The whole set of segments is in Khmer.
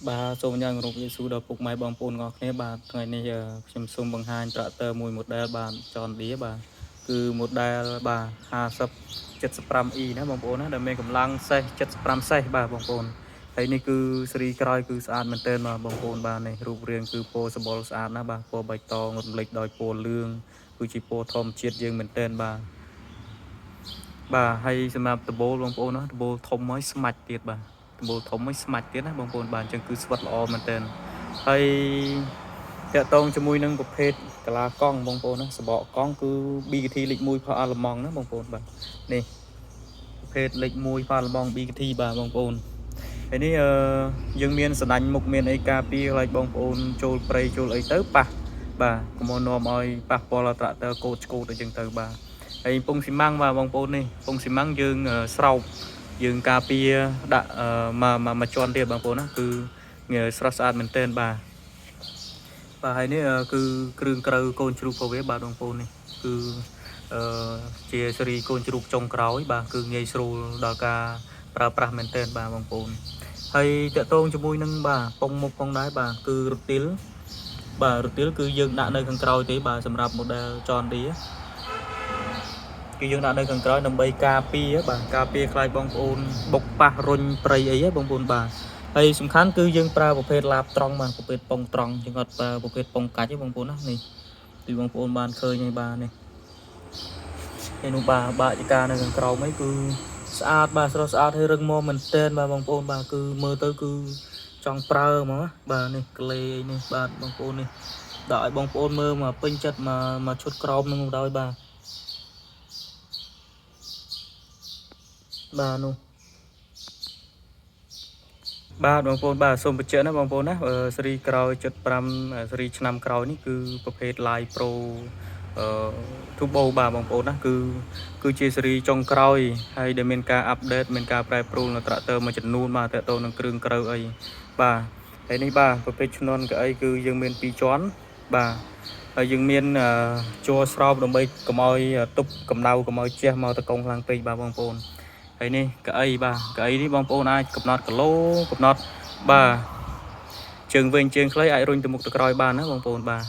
Bàសូមញ៉ាំរំលឹកស៊ូដល់ពុកម៉ែបងប្អូនទាំងអស់គ្នាបាទថ្ងៃនេះខ្ញុំសូមបង្ហាញត្រាក់ទ័រមួយ model បាទចនឌីបាទគឺ model បាទ50 75E ណាបងប្អូនណាដែលមានកម្លាំងសេះ75សេះបាទបងប្អូនហើយនេះគឺស៊េរីក្រោយគឺស្អាតមែនទែនបាទបងប្អូនបាទនេះរូបរាងគឺពណ៌សម្បុរស្អាតណាបាទពណ៌បៃតងរំលេចដោយពណ៌លឿងគឺជាពណ៌ធម្មជាតិយើងមែនទែនបាទហើយសម្រាប់ដបូលបងប្អូនណាដបូលធំហើយស្មាច់ទៀតបាទដបូលធំហើយស្មាច់ទៀតណាបងប្អូនបាទអញ្ចឹងគឺស្វិតល្អមែនទែនហើយតាក់ទងជាមួយនឹងប្រភេទកាឡាកង់បងប្អូនណាសបកកង់គឺ BKT លេខ1ផាអាឡឺម៉ង់ណាបងប្អូនបាទនេះប្រភេទលេខ1ផាអាឡឺម៉ង់ BKT បាទបងប្អូនហើយនេះយើងមានសដាញ់មុខមានអីការពារខ្លាចបងប្អូនចូលព្រៃចូលអីទៅប៉ះបាទកុំនាំឲ្យប៉ះពាល់ដល់ត្រាក់ទ័រកូតឆ្កូតអីចឹងទៅបាទហើយពងស៊ីម៉ាំងបាទបងប្អូននេះពងស៊ីម៉ាំងយើងស្រោបយើងការពារដាក់មកជាន់ទៀតបងប្អូនណាគឺស្រស់ស្អាតមែនទែនបាទហើយនេះគឺគ្រឿងក្រៅកូនជ្រូកផងវាបាទបងប្អូននេះគឺជាស៊េរីកូនជ្រូកចុងក្រោយបាទគឺងាយស្រួលដល់ការប្រើប្រាស់មែនទែនបាទបងប្អូនហើយតកតងជាមួយនឹងបាទពងមុខផងដែរបាទគឺរទីលបាទរទីលគឺយើងដាក់នៅខាងក្រោយទេបាទសម្រាប់ model ចនឌីគឺយើងដាក់នៅខាងក្រោយដើម្បីការពារបាទការពារខ្លាចបងប្អូនបុកប៉ះរុញព្រៃអីហ៎បងប្អូនបាទហើយសំខាន់គឺយើងប្រើប្រភេទឡាបត្រង់បាទប្រភេទពងត្រង់យើងអត់ប្រើប្រភេទពងកាច់ទេបងប្អូនណានេះទីបងប្អូនបានឃើញហើយបាទនេះឯនោះបាក់ចការនៅខាងក្រោមហ្នឹងគឺស្អាតបាទស្រស់ស្អាតហើយរឹងមាំមែនទែនបាទបងប្អូនបាទគឺមើលទៅគឺចង់ប្រើហ្មងបាទនេះក្លេនេះបាទបងប្អូននេះដាក់ឲ្យបងប្អូនមើលមកពេញចិត្តមកឈុតក្រោមនឹងដោយបាទនោះបាទបងប្អូនបាទសូមបញ្ជាក់ណាបងប្អូនណាស៊េរីក្រោយ75ស៊េរីឆ្នាំក្រោយនេះគឺប្រភេទ Line Pro Turbo បាទបងប្អូនណាគឺជាស៊េរីចុងក្រោយហើយដែលមានការអាប់ដេតមានការប្រែប្រួលនៅត្រាក់ទ័រមួយចំនួនបាទតើតទៅនឹងគ្រឿងក្រៅអីបាទហើយនេះបាទប្រភេទឈ្នន់កៅអីគឺយើងមាន2ជាន់បាទហើយយើងមានជួរស្រោបដើម្បីកុំឲ្យទប់កម្ដៅកុំឲ្យជះមកតកងខ្លាំងពេកបាទបងប្អូនហើយនេះកៅអីបាទកៅអីនេះបងប្អូនអាចកំណត់គីឡូកំណត់បាទជើងវែងជើងខ្លីអាចរុញទៅមុខទៅក្រោយបានណាបងប្អូនបាទ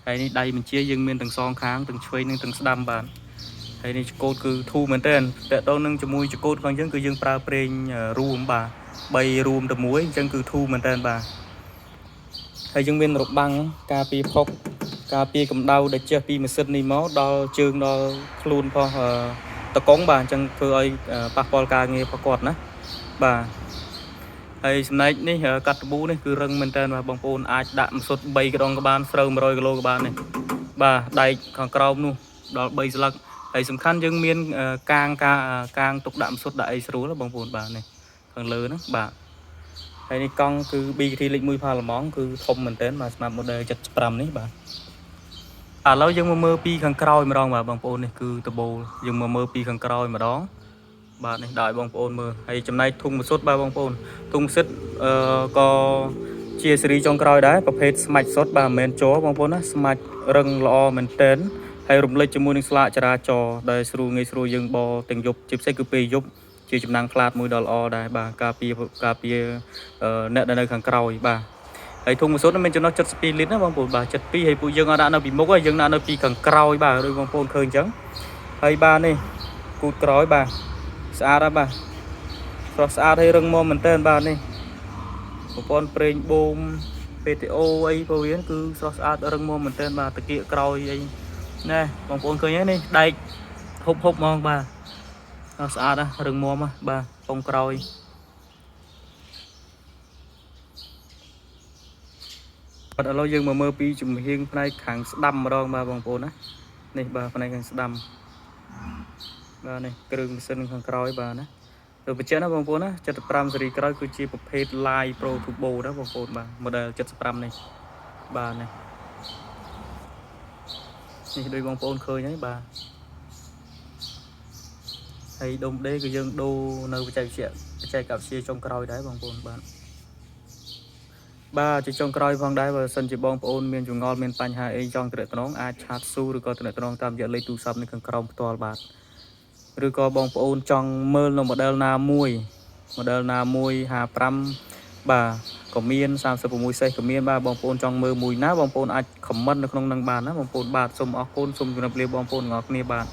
ហើយនេះដៃបញ្ជាយើងមានទាំងសងខាងទាំងឆ្វេងនិងទាំងស្ដាំបាទហើយនេះចកូតគឺធូរមែនទែនតើតទៅនឹងជាមួយចកូតរបស់យើងគឺយើងប្រើប្រេងរួមបាទ3រួមទៅមួយអញ្ចឹងគឺធូរមែនទែនបាទហើយយើងមានរបាំងការពារផុកការពារកម្ដៅដែលជះពីម៉ាស៊ីននេះមកដល់ជើងដល់ខ្លួនផងតកងបាទអញ្ចឹងធ្វើឲ្យប៉ះពាល់ការងាររបស់គាត់ណាបាទហើយចំណែកនេះកាត់តប៊ូនេះគឺរឹងមែនតើបាទបងប្អូនអាចដាក់ម្សុទ្ធ3ដងក៏បានស្រូវ100គីឡូក៏បាននេះបាទដែកខាងក្រោមនោះដល់3ស្លឹកហើយសំខាន់យើងមានកាងទុកដាក់ម្សុទ្ធដាក់អីស្រួលបងប្អូនបាទនេះខាងលើហ្នឹងបាទហើយនេះកង់គឺ BKT លេខ1ផាឡឺម៉ង់គឺធំមែនតើបាទសម្រាប់ model 75នេះបាទឥឡូវយើងមកមើលពីខាងក្រោយម្ដងបាទបងប្អូននេះគឺដបូលយើងមកមើលពីខាងក្រោយម្ដងបាទនេះដាក់ឲ្យបងប្អូនមើលហើយចំណែកធុងម្សុទ្ធបាទបងប្អូនធុងម្សុទ្ធក៏ជាស៊េរីចុងក្រោយដែរប្រភេទស្មាច់សុទ្ធបាទមិនមែនជ័របងប្អូនណាស្មាច់រឹងល្អមែនទែនហើយរំលេចជាមួយនឹងស្លាកចរាចរណ៍ដែលស្រួលងាយស្រួលយើងបោទាំងយប់ជាពិសេសគឺពេលយប់ជាចំណាំងខ្លាតមួយដ៏ល្អដែរបាទការពារអ្នកដែលនៅខាងក្រោយបាទហើយធុងម្សុទ្ធមានចំណុះ72លីត្រណាបងប្អូនបាទ72ហើយពួកយើងអត់ដាក់នៅពីមុខទេយើងដាក់នៅពីខាងក្រោយបាទដូចបងប្អូនឃើញអញ្ចឹងហើយបាទនេះគូតក្រោយបាទស្អាតហើយបាទស្រស់ស្អាតហើយរឹងមាំមែនទែនបាទនេះប្រព័ន្ធប្រេងបូម PTO អីពោលវាគឺស្រស់ស្អាតរឹងមាំមែនទែនបាទតាគៀកក្រោយអីណែបងប្អូនឃើញហើយនេះដែកហុបហ្មងបាទស្អាតណារឹងមាំណាបាទពងក្រោយបាទឥឡូវយើងមកមើលពីជំហៀងផ្នែកខាងស្ដាំម្ដងបាទបងប្អូនណានេះបាទផ្នែកខាងស្ដាំបាទនេះគ្រឿងម៉ាស៊ីនខាងក្រោយបាទណាទៅបញ្ជាក់ណាបងប្អូនណា75ស៊េរីក្រោយគឺជាប្រភេទ Line Pro Turbo ណាបងប្អូនបាទ model 75នេះបាទនេះដូចបងប្អូនឃើញហើយបាទហើយដុំដេគឺយើងដូរនៅបច្ចេកវិទ្យាចុងក្រោយដែរបងប្អូនបាទជាចុងក្រោយផងដែរបើសិនជាបងប្អូនមានចម្ងល់មានបញ្ហាអីចង់ទំនាក់ទំនងអាចឆាតស៊ូឬក៏ទំនាក់ទំនងតាមរយៈលេខទូរស័ព្ទនៅខាងក្រោមផ្ទាល់បាទឬក៏បងប្អូនចង់មើលនៅ model ណាមួយ 55 បាទក៏មាន36សេសក៏មានបាទបងប្អូនចង់មើលមួយណាបងប្អូនអាច comment នៅក្នុងនឹងបានណាបងប្អូនបាទសូមអរគុណសូមជម្រាបលាបងប្អូនទាំងអស់គ្នាបាទ